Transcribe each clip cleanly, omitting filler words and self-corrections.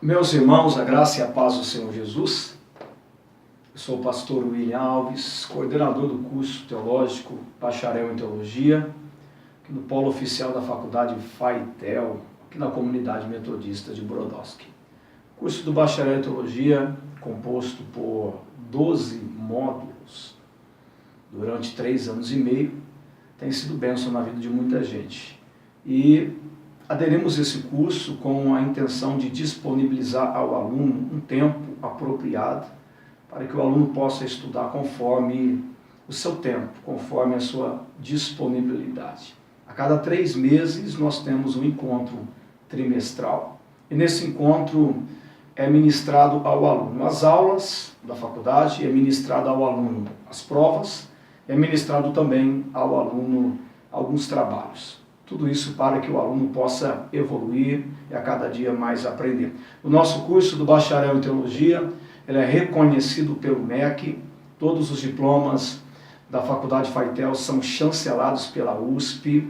Meus irmãos, a graça e a paz do Senhor Jesus. Eu sou o pastor William Alves, coordenador do curso teológico Bacharel em Teologia, aqui no Polo Oficial da Faculdade Faitel, aqui na comunidade metodista de Brodowski. O curso do Bacharel em Teologia, composto por 12 módulos, durante 3 anos e meio, tem sido bênção na vida de muita gente. E aderimos esse curso com a intenção de disponibilizar ao aluno um tempo apropriado para que o aluno possa estudar conforme o seu tempo, conforme a sua disponibilidade. A cada 3 meses nós temos um encontro trimestral e nesse encontro é ministrado ao aluno as aulas da faculdade, é ministrado ao aluno as provas, é ministrado também ao aluno alguns trabalhos. Tudo isso para que o aluno possa evoluir e a cada dia mais aprender. O nosso curso do Bacharel em Teologia, ele é reconhecido pelo MEC, todos os diplomas da Faculdade Faitel são chancelados pela USP,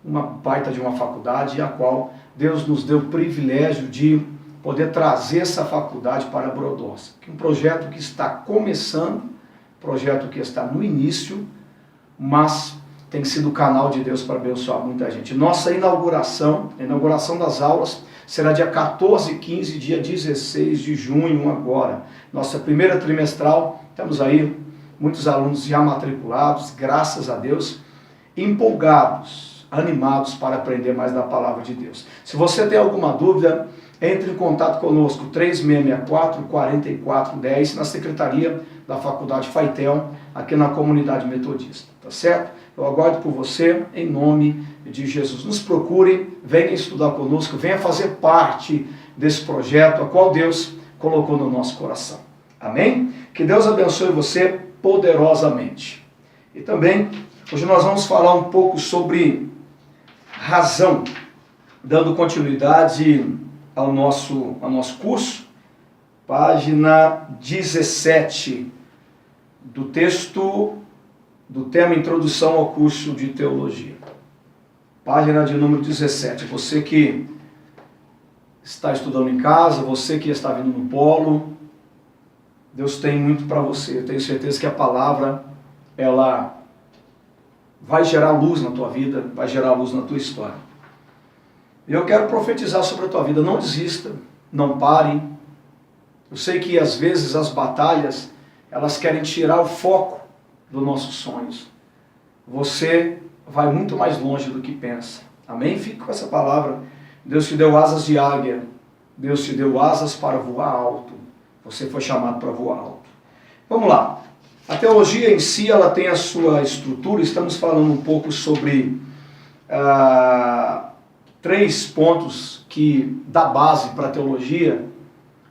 uma baita de uma faculdade, a qual Deus nos deu o privilégio de poder trazer essa faculdade para Brodowski. Um projeto que está começando, projeto que está no início, mas tem sido o canal de Deus para abençoar muita gente. Nossa inauguração, a inauguração das aulas, será dia 14 e 15, dia 16 de junho agora. Nossa primeira trimestral, temos aí muitos alunos já matriculados, graças a Deus, empolgados, animados para aprender mais da palavra de Deus. Se você tem alguma dúvida, entre em contato conosco, 3664-4410, na secretaria da Faculdade Faitel, aqui na comunidade metodista, tá certo? Eu aguardo por você, em nome de Jesus. Nos procure, venha estudar conosco, venha fazer parte desse projeto, a qual Deus colocou no nosso coração. Amém? Que Deus abençoe você poderosamente. E também, hoje nós vamos falar um pouco sobre razão, dando continuidade ao nosso curso, página 17 do texto do tema Introdução ao Curso de Teologia. Página de número 17. Você que está estudando em casa, você que está vindo no polo, Deus tem muito para você. Eu tenho certeza que a palavra, ela vai gerar luz na tua vida, vai gerar luz na tua história. E eu quero profetizar sobre a tua vida. Não desista, não pare. Eu sei que às vezes as batalhas, elas querem tirar o foco dos nossos sonhos. Você vai muito mais longe do que pensa. Amém? Fique com essa palavra. Deus te deu asas de águia. Deus te deu asas para voar alto. Você foi chamado para voar alto. Vamos lá. A teologia em si, ela tem a sua estrutura. Estamos falando um pouco sobre 3 pontos que dá base para a teologia,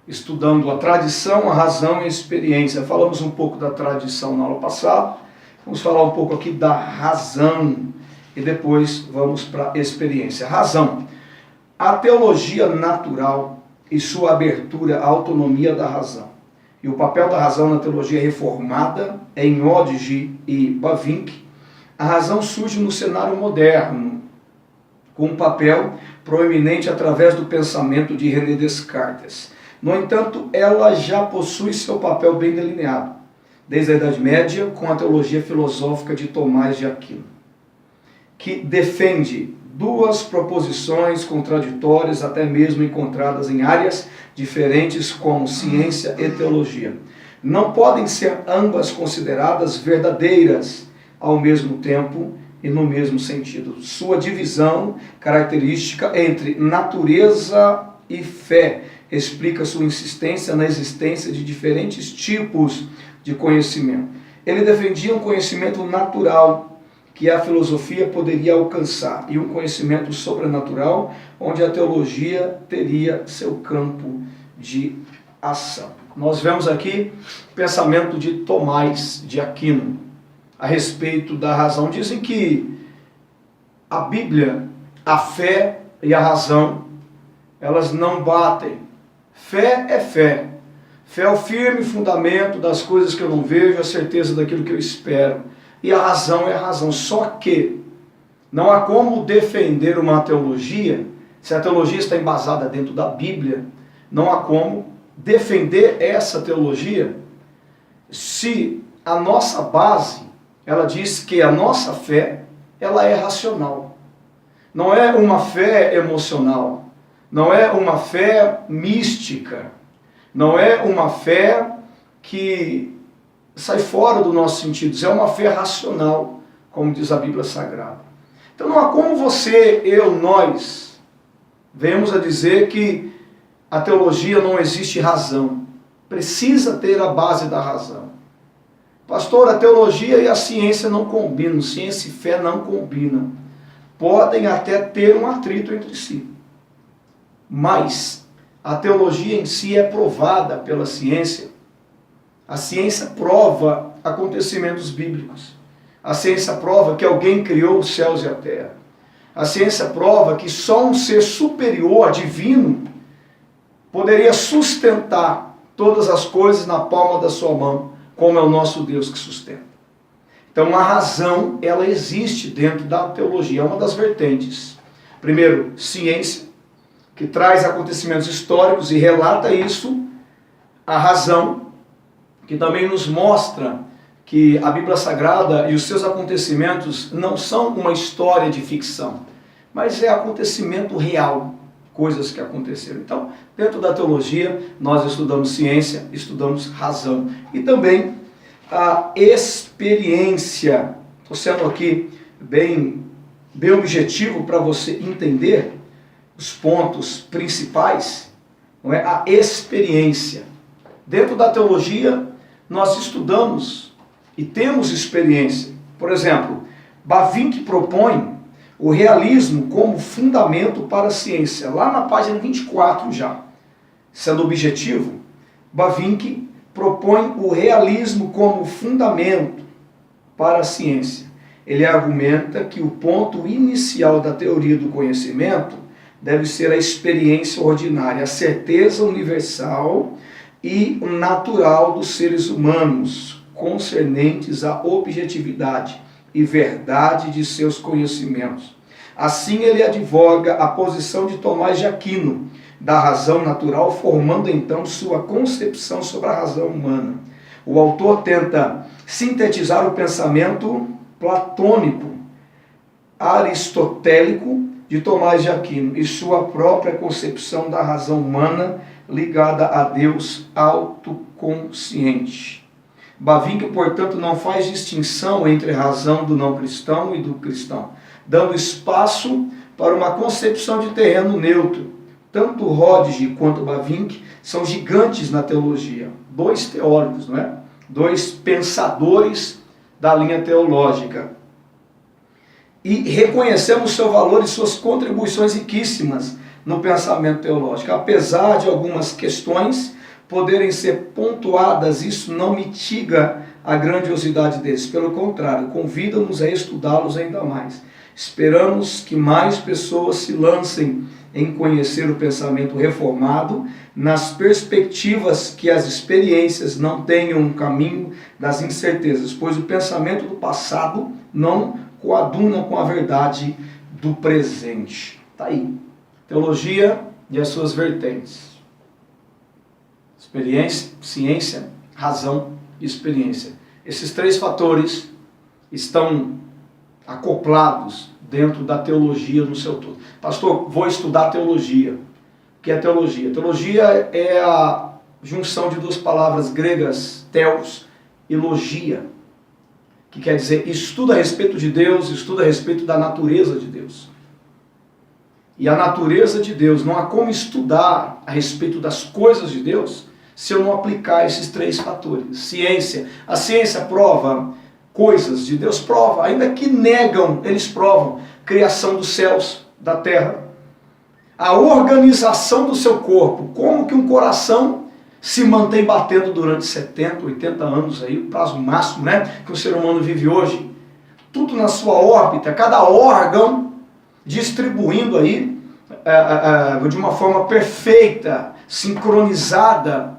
estudando a tradição, a razão e a experiência. Falamos um pouco da tradição na aula passada, vamos falar um pouco aqui da razão e depois vamos para a experiência. Razão. A teologia natural e sua abertura à autonomia da razão. E o papel da razão na teologia reformada, em Odge e Bavinck, a razão surge no cenário moderno, com um papel proeminente através do pensamento de René Descartes. No entanto, ela já possui seu papel bem delineado, desde a Idade Média, com a teologia filosófica de Tomás de Aquino, que defende 2 proposições contraditórias, até mesmo encontradas em áreas diferentes como ciência e teologia. Não podem ser ambas consideradas verdadeiras ao mesmo tempo e no mesmo sentido. Sua divisão característica entre natureza e fé explica sua insistência na existência de diferentes tipos de conhecimento. Ele defendia um conhecimento natural que a filosofia poderia alcançar e um conhecimento sobrenatural onde a teologia teria seu campo de ação. Nós vemos aqui o pensamento de Tomás de Aquino a respeito da razão. Dizem que a Bíblia, a fé e a razão, elas não batem. Fé é fé. Fé é o firme fundamento das coisas que eu não vejo, a certeza daquilo que eu espero. E a razão é a razão. Só que não há como defender uma teologia, se a teologia está embasada dentro da Bíblia, não há como defender essa teologia se a nossa base, ela diz que a nossa fé, ela é racional. Não é uma fé emocional, não é uma fé mística, não é uma fé que sai fora do nosso sentido, é uma fé racional, como diz a Bíblia Sagrada. Então não há como você, eu, nós, venhamos a dizer que a teologia não existe razão. Precisa ter a base da razão. Pastor, a teologia e a ciência não combinam, ciência e fé não combinam. Podem até ter um atrito entre si. Mas a teologia em si é provada pela ciência. A ciência prova acontecimentos bíblicos. A ciência prova que alguém criou os céus e a terra. A ciência prova que só um ser superior, divino, poderia sustentar todas as coisas na palma da sua mão, como é o nosso Deus que sustenta. Então a razão, ela existe dentro da teologia, é uma das vertentes. Primeiro, ciência, que traz acontecimentos históricos e relata isso. A razão, que também nos mostra que a Bíblia Sagrada e os seus acontecimentos não são uma história de ficção, mas é acontecimento real, coisas que aconteceram. Então, dentro da teologia, nós estudamos ciência, estudamos razão e também a experiência. Estou sendo aqui bem objetivo para você entender os pontos principais, não é? A experiência. Dentro da teologia, nós estudamos e temos experiência. Por exemplo, Bavinck propõe o realismo como fundamento para a ciência. Lá na página 24 já, sendo objetivo, Bavinck propõe o realismo como fundamento para a ciência. Ele argumenta que o ponto inicial da teoria do conhecimento deve ser a experiência ordinária, a certeza universal e natural dos seres humanos, concernentes à objetividade e verdade de seus conhecimentos. Assim ele advoga a posição de Tomás de Aquino, da razão natural, formando então sua concepção sobre a razão humana. O autor tenta sintetizar o pensamento platônico, aristotélico de Tomás de Aquino e sua própria concepção da razão humana ligada a Deus autoconsciente. Bavinck, portanto, não faz distinção entre a razão do não cristão e do cristão, dando espaço para uma concepção de terreno neutro. Tanto Rödge quanto Bavinck são gigantes na teologia, dois teólogos, não é? Dois pensadores da linha teológica. E reconhecemos seu valor e suas contribuições riquíssimas no pensamento teológico. Apesar de algumas questões poderem ser pontuadas, isso não mitiga a grandiosidade deles. Pelo contrário, convida-nos a estudá-los ainda mais. Esperamos que mais pessoas se lancem em conhecer o pensamento reformado, nas perspectivas que as experiências não tenham um caminho das incertezas, pois o pensamento do passado não coaduna com a verdade do presente. Está aí. Teologia e as suas vertentes. Experiência, ciência, razão e experiência. Esses três fatores estão acoplados dentro da teologia no seu todo. Pastor, vou estudar teologia. O que é teologia? Teologia é a junção de duas palavras gregas, theos e logia, que quer dizer estuda a respeito de Deus, estuda a respeito da natureza de Deus. E a natureza de Deus, não há como estudar a respeito das coisas de Deus se eu não aplicar esses três fatores. Ciência. A ciência prova coisas de Deus, prova. Ainda que negam, eles provam. Criação dos céus, da terra. A organização do seu corpo. Como que um coração se mantém batendo durante 70, 80 anos, aí, o prazo máximo, né, que o ser humano vive hoje. Tudo na sua órbita, cada órgão distribuindo aí de uma forma perfeita, sincronizada,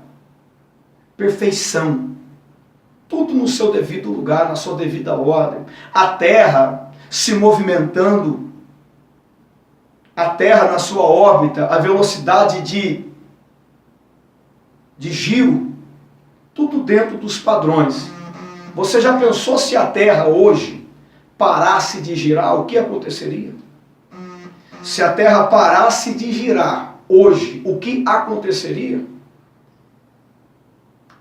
perfeição. Tudo no seu devido lugar, na sua devida ordem. A Terra se movimentando, a Terra na sua órbita, a velocidade de de giro, tudo dentro dos padrões. Você já pensou se a Terra hoje parasse de girar, o que aconteceria? Se a Terra parasse de girar hoje, o que aconteceria?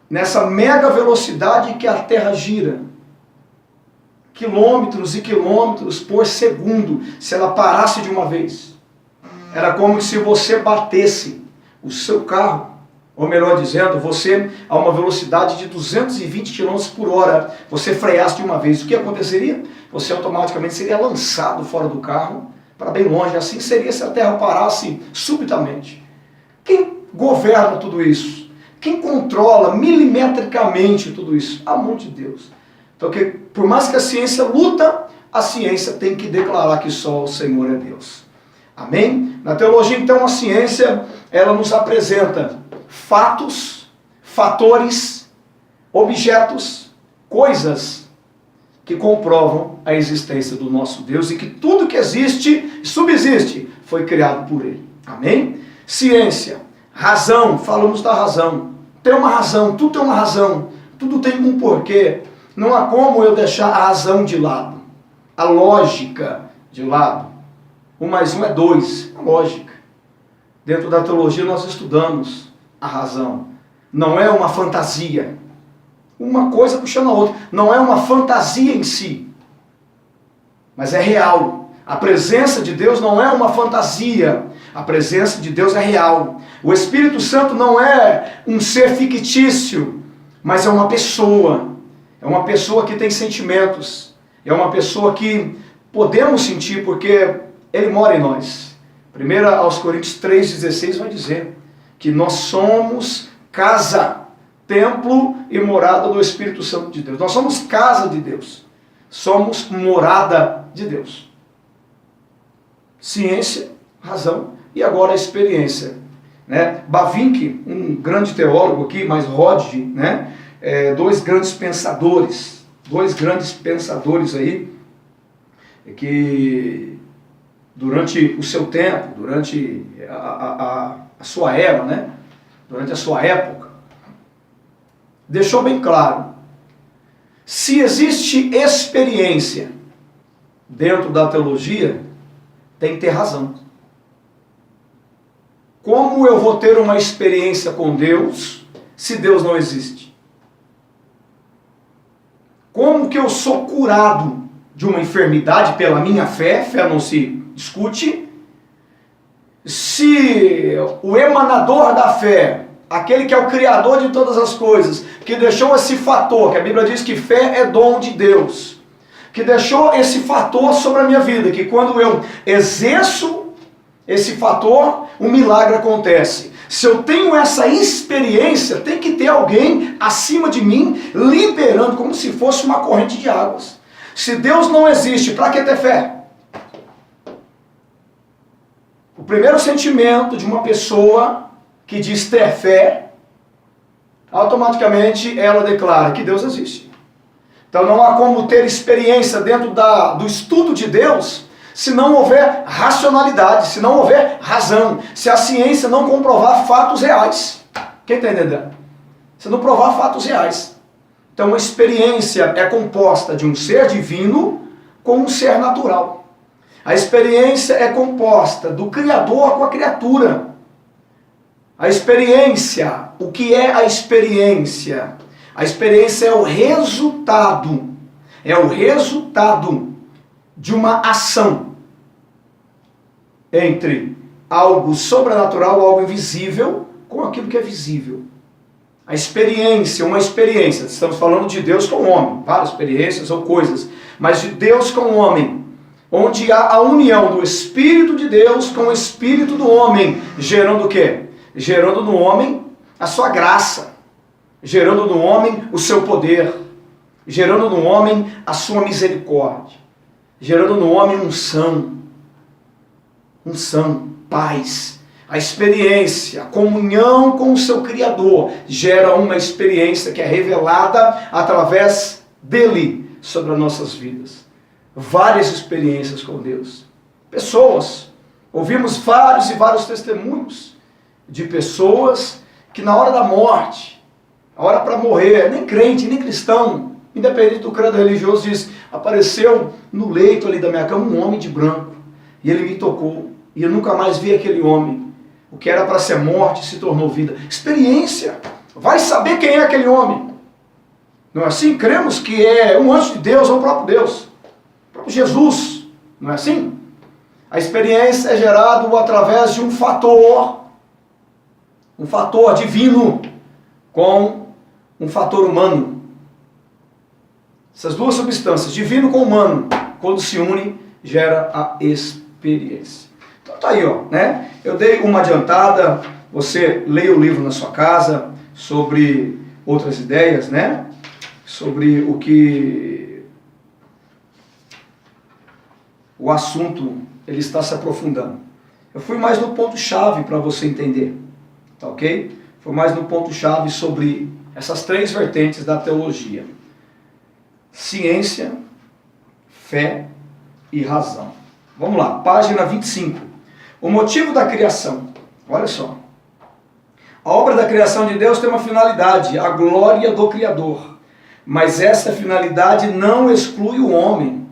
Nessa mega velocidade que a Terra gira, quilômetros e quilômetros por segundo, se ela parasse de uma vez, era como se você batesse o seu carro, ou melhor dizendo, você a uma velocidade de 220 km por hora, você freasse de uma vez, o que aconteceria? Você automaticamente seria lançado fora do carro, para bem longe. Assim seria se a Terra parasse subitamente. Quem governa tudo isso? Quem controla milimetricamente tudo isso? Amor de Deus. Então, por mais que a ciência luta, a ciência tem que declarar que só o Senhor é Deus. Amém? Na teologia, então, a ciência, ela nos apresenta fatos, fatores, objetos, coisas que comprovam a existência do nosso Deus e que tudo que existe e subsiste foi criado por Ele. Amém? Ciência, razão, falamos da razão. Tem uma razão, tudo tem uma razão, tudo tem um porquê. Não há como eu deixar a razão de lado, a lógica de lado. 1 mais 1 é 2, a lógica. Dentro da teologia nós estudamos a razão. Não é uma fantasia. Uma coisa puxando a outra. Não é uma fantasia em si, mas é real. A presença de Deus não é uma fantasia. A presença de Deus é real. O Espírito Santo não é um ser fictício, mas é uma pessoa. É uma pessoa que tem sentimentos. É uma pessoa que podemos sentir porque Ele mora em nós. 1 aos Coríntios 3,16 vai dizer que nós somos casa, templo e morada do Espírito Santo de Deus. Nós somos casa de Deus. Somos morada de Deus. Ciência, razão e agora a experiência. Né? Bavinck, um grande teólogo aqui, mas Rodde, né? Dois grandes pensadores aí, que durante o seu tempo, durante a sua era, né? Durante a sua época, deixou bem claro, se existe experiência dentro da teologia, tem que ter razão. Como eu vou ter uma experiência com Deus se Deus não existe? Como que eu sou curado de uma enfermidade pela minha fé? Fé não se discute. Se o emanador da fé, aquele que é o criador de todas as coisas, que deixou esse fator, que a Bíblia diz que fé é dom de Deus, que deixou esse fator sobre a minha vida, que quando eu exerço esse fator, um milagre acontece. Se eu tenho essa experiência, tem que ter alguém acima de mim, liberando, como se fosse uma corrente de águas. Se Deus não existe, para que ter fé? O primeiro sentimento de uma pessoa que diz ter fé, automaticamente ela declara que Deus existe. Então não há como ter experiência dentro do estudo de Deus se não houver racionalidade, se não houver razão, se a ciência não comprovar fatos reais. Quem está entendendo? Se não provar fatos reais. Então a experiência é composta de um ser divino com um ser natural. A experiência é composta do Criador com a criatura. A experiência, o que é a experiência? A experiência é o resultado de uma ação entre algo sobrenatural, algo invisível, com aquilo que é visível. A experiência, uma experiência, estamos falando de Deus com o homem, várias experiências ou coisas, mas de Deus com o homem, onde há a união do Espírito de Deus com o Espírito do homem, gerando o quê? Gerando no homem a sua graça, gerando no homem o seu poder, gerando no homem a sua misericórdia, gerando no homem unção, paz. A experiência, a comunhão com o seu Criador, gera uma experiência que é revelada através dele sobre as nossas vidas. Várias experiências com Deus. Pessoas, ouvimos vários e vários testemunhos de pessoas que na hora da morte, a hora para morrer, nem crente, nem cristão, independente do credo religioso, diz, apareceu no leito ali da minha cama um homem de branco, e ele me tocou, e eu nunca mais vi aquele homem. O que era para ser morte se tornou vida. Experiência. Vai saber quem é aquele homem. Não é assim? Cremos que é um anjo de Deus ou o próprio Deus. O próprio Jesus. Não é assim? A experiência é gerada através de um fator divino com um fator humano. Essas duas substâncias, divino com humano, quando se unem, gera a experiência. Então tá aí, ó, né? Eu dei uma adiantada, você leia o livro na sua casa, sobre outras ideias, né? Sobre o assunto ele está se aprofundando. Eu fui mais no ponto-chave para você entender, tá ok? Foi mais no ponto-chave sobre essas três vertentes da teologia. Ciência, fé e razão. Vamos lá, página 25. O motivo da criação. Olha só. A obra da criação de Deus tem uma finalidade, a glória do Criador. Mas essa finalidade não exclui o homem.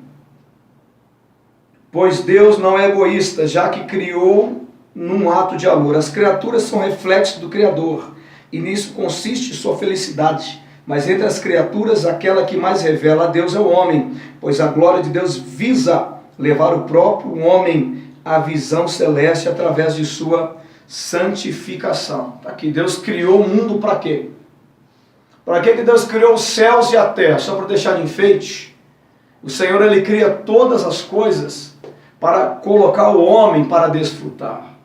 Pois Deus não é egoísta, já que criou num ato de amor. As criaturas são reflexos do Criador, e nisso consiste sua felicidade. Mas entre as criaturas, aquela que mais revela a Deus é o homem, pois a glória de Deus visa levar o próprio homem à visão celeste através de sua santificação. Aqui Deus criou o mundo para quê? Para que Deus criou os céus e a terra? Só para deixar de enfeite? O Senhor, Ele cria todas as coisas para colocar o homem para desfrutar.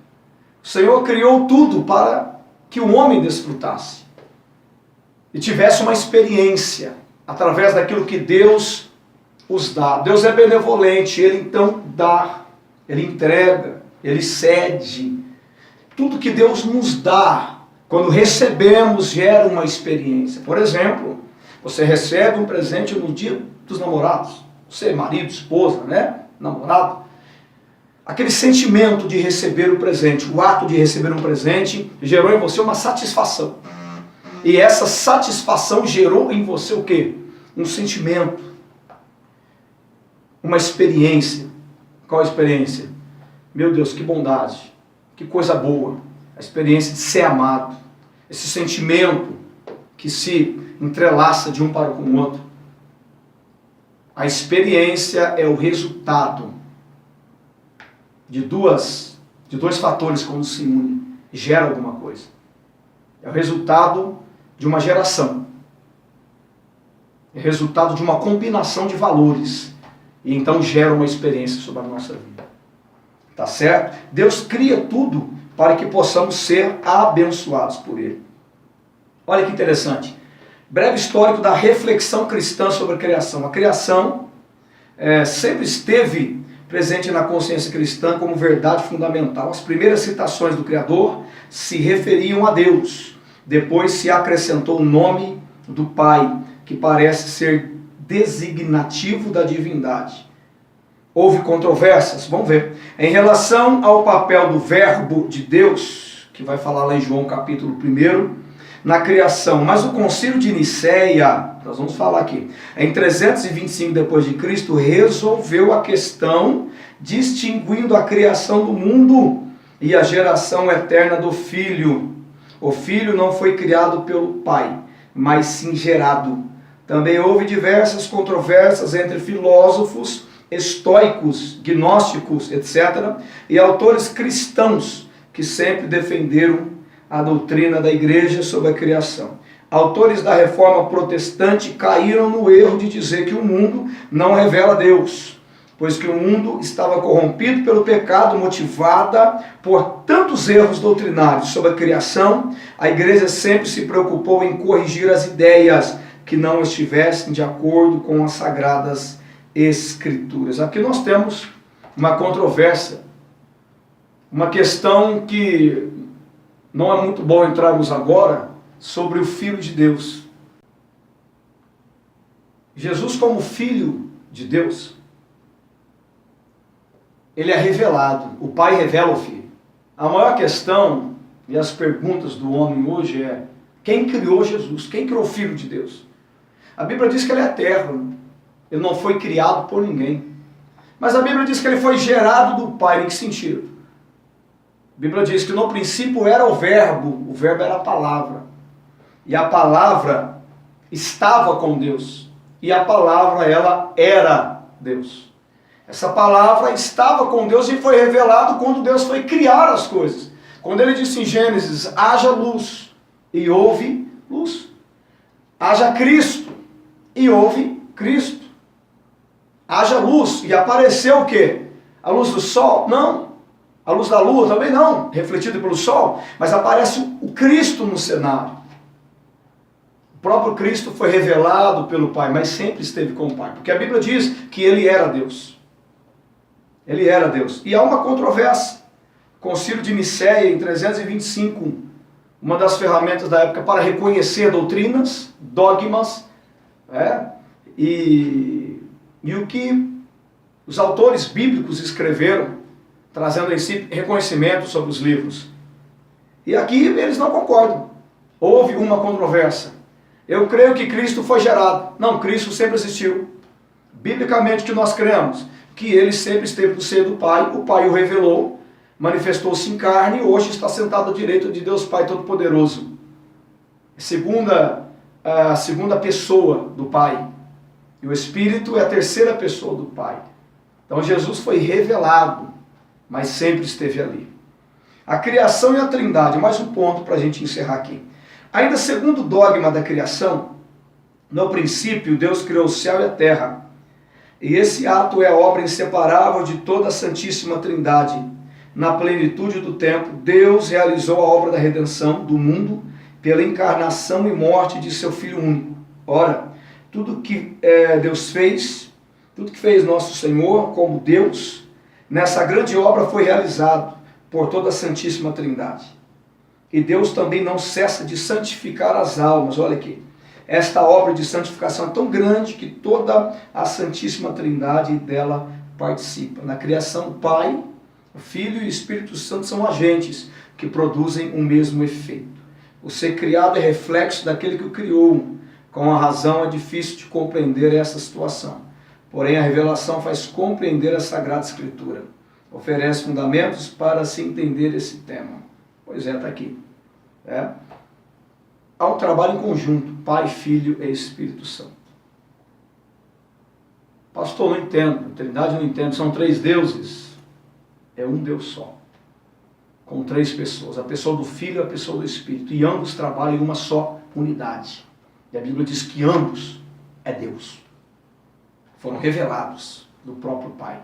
O Senhor criou tudo para que o homem desfrutasse e tivesse uma experiência através daquilo que Deus os dá. Deus é benevolente, Ele então dá, Ele entrega, Ele cede. Tudo que Deus nos dá, quando recebemos, gera uma experiência. Por exemplo, você recebe um presente no dia dos namorados. Você, marido, esposa, né? Namorado. Aquele sentimento de receber o presente, o ato de receber um presente, gerou em você uma satisfação. E essa satisfação gerou em você o quê? Um sentimento. Uma experiência. Qual a experiência? Meu Deus, que bondade. Que coisa boa. A experiência de ser amado. Esse sentimento que se entrelaça de um para com o outro. A experiência é o resultado de dois fatores quando se unem. Gera alguma coisa. É o resultado de uma geração. É resultado de uma combinação de valores. E então gera uma experiência sobre a nossa vida. Tá certo? Deus cria tudo para que possamos ser abençoados por Ele. Olha que interessante. Breve histórico da reflexão cristã sobre a criação. A criação sempre esteve presente na consciência cristã como verdade fundamental. As primeiras citações do Criador se referiam a Deus. Depois se acrescentou o nome do Pai, que parece ser designativo da divindade. Houve controvérsias? Vamos ver. Em relação ao papel do Verbo de Deus, que vai falar lá em João capítulo 1, na criação, mas o Concílio de Nicéia, nós vamos falar aqui, em 325 depois de Cristo, resolveu a questão distinguindo a criação do mundo e a geração eterna do Filho. O Filho não foi criado pelo Pai, mas sim gerado. Também houve diversas controvérsias entre filósofos estoicos, gnósticos, etc., e autores cristãos que sempre defenderam a doutrina da igreja sobre a criação. Autores da reforma protestante caíram no erro de dizer que o mundo não revela Deus, pois que o mundo estava corrompido pelo pecado, motivada por tantos erros doutrinários sobre a criação. A igreja sempre se preocupou em corrigir as ideias que não estivessem de acordo com as sagradas Escrituras. Aqui nós temos uma controvérsia, uma questão que não é muito bom entrarmos agora, sobre o Filho de Deus. Jesus, como Filho de Deus, ele é revelado. O Pai revela o Filho. A maior questão E as perguntas do homem hoje é: quem criou Jesus? Quem criou o Filho de Deus? A Bíblia diz que ele é eterno. Ele não foi criado por ninguém. Mas a Bíblia diz que ele foi gerado do Pai. Em que sentido? A Bíblia diz que no princípio era o Verbo era a palavra. E a palavra estava com Deus. E a palavra, ela era Deus. Essa palavra estava com Deus e foi revelado quando Deus foi criar as coisas. Quando ele disse em Gênesis: haja luz, e houve luz. Haja Cristo, e houve Cristo. Haja luz, e apareceu o quê? A luz do sol? Não. A luz da lua também não, refletida pelo sol. Mas aparece o Cristo no cenário. O próprio Cristo foi revelado pelo Pai, mas sempre esteve com o Pai. Porque a Bíblia diz que ele era Deus. Ele era Deus. E há uma controvérsia. Concílio de Nicéia, em 325, uma das ferramentas da época para reconhecer doutrinas, dogmas, e o que os autores bíblicos escreveram, trazendo em si reconhecimento sobre os livros. E aqui eles não concordam. Houve uma controvérsia. Eu creio que Cristo foi gerado. Não, Cristo sempre existiu. Biblicamente, que nós cremos que ele sempre esteve no seio do Pai, o Pai o revelou, manifestou-se em carne e hoje está sentado à direita de Deus Pai Todo-Poderoso. A segunda pessoa do Pai. E o Espírito é a terceira pessoa do Pai. Então Jesus foi revelado, mas sempre esteve ali. A criação e a trindade, mais um ponto para a gente encerrar aqui. Ainda segundo o dogma da criação, no princípio Deus criou o céu e a terra. E esse ato é a obra inseparável de toda a Santíssima Trindade. Na plenitude do tempo, Deus realizou a obra da redenção do mundo pela encarnação e morte de seu Filho único. Ora, tudo que Deus fez, tudo que fez nosso Senhor como Deus, nessa grande obra foi realizado por toda a Santíssima Trindade. E Deus também não cessa de santificar as almas. Olha aqui. Esta obra de santificação é tão grande que toda a Santíssima Trindade dela participa. Na criação, o Pai, o Filho e o Espírito Santo são agentes que produzem o mesmo efeito. O ser criado é reflexo daquele que o criou. Com a razão é difícil de compreender essa situação. Porém, a revelação faz compreender a Sagrada Escritura. Oferece fundamentos para se entender esse tema. Pois é, está aqui. Há um trabalho em conjunto, Pai, Filho e Espírito Santo. Pastor, não entendo, Trindade não entendo, são 3 deuses. É um Deus só, com 3 pessoas, a pessoa do Filho e a pessoa do Espírito, e ambos trabalham em uma só unidade. E a Bíblia diz que ambos é Deus. Foram revelados do próprio Pai.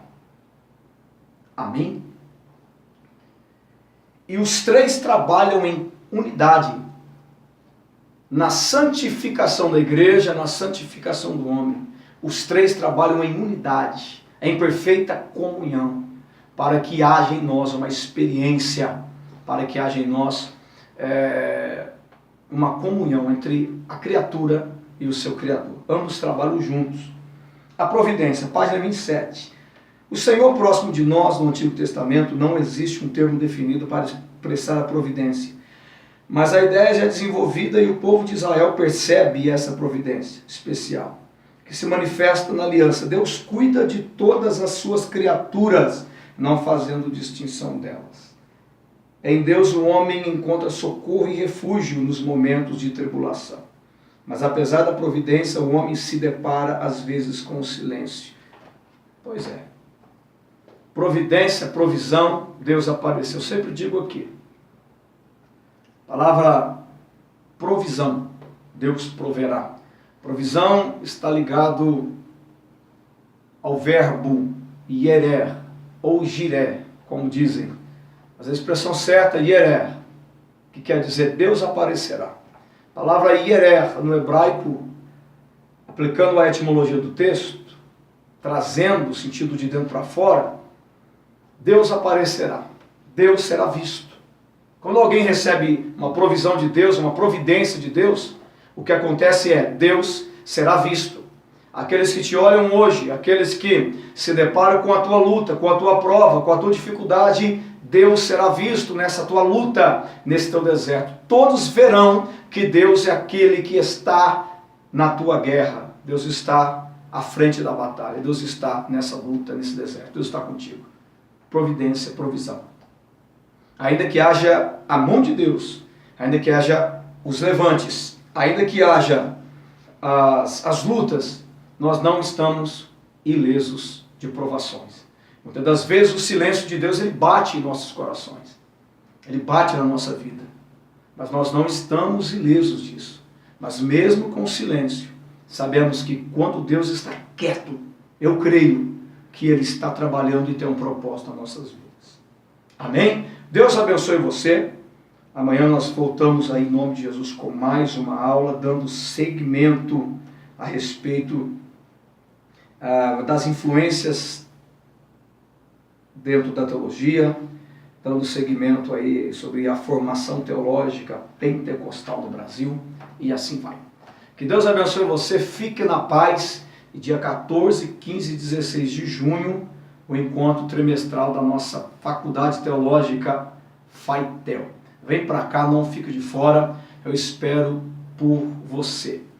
Amém? E os 3 trabalham em unidade, na santificação da igreja, na santificação do homem. Os 3 trabalham em unidade, em perfeita comunhão, para que haja em nós uma experiência, para que haja em nós uma comunhão entre a criatura e o seu Criador. Ambos trabalham juntos. A providência, página 27. O Senhor próximo de nós, no Antigo Testamento, não existe um termo definido para expressar a providência. Mas a ideia já é desenvolvida e o povo de Israel percebe essa providência especial, que se manifesta na aliança. Deus cuida de todas as suas criaturas, não fazendo distinção delas. Em Deus o homem encontra socorro e refúgio nos momentos de tribulação. Mas apesar da providência, o homem se depara às vezes com o silêncio. Pois é. Providência, provisão, Deus apareceu. Eu sempre digo aqui. A palavra provisão, Deus proverá. Provisão está ligado ao verbo hierer ou giré, como dizem. Mas a expressão certa é hierer, que quer dizer Deus aparecerá. A palavra hierer no hebraico, aplicando a etimologia do texto, trazendo o sentido de dentro para fora, Deus aparecerá, Deus será visto. Quando alguém recebe uma provisão de Deus, uma providência de Deus, o que acontece é, Deus será visto. Aqueles que te olham hoje, aqueles que se deparam com a tua luta, com a tua prova, com a tua dificuldade, Deus será visto nessa tua luta, nesse teu deserto. Todos verão que Deus é aquele que está na tua guerra. Deus está à frente da batalha. Deus está nessa luta, nesse deserto. Deus está contigo. Providência, provisão. Ainda que haja a mão de Deus, ainda que haja os levantes, ainda que haja as lutas, nós não estamos ilesos de provações. Muitas das vezes o silêncio de Deus ele bate em nossos corações. Ele bate na nossa vida. Mas nós não estamos ilesos disso. Mas mesmo com o silêncio, sabemos que quando Deus está quieto, eu creio que Ele está trabalhando e tem um propósito nas nossas vidas. Amém? Deus abençoe você. Amanhã nós voltamos aí em nome de Jesus com mais uma aula, dando seguimento a respeito das influências dentro da teologia, dando seguimento aí sobre a formação teológica pentecostal no Brasil, e assim vai. Que Deus abençoe você, fique na paz, e dia 14, 15 e 16 de junho, o encontro trimestral da nossa Faculdade Teológica FAITEL. Vem para cá, não fique de fora, eu espero por você.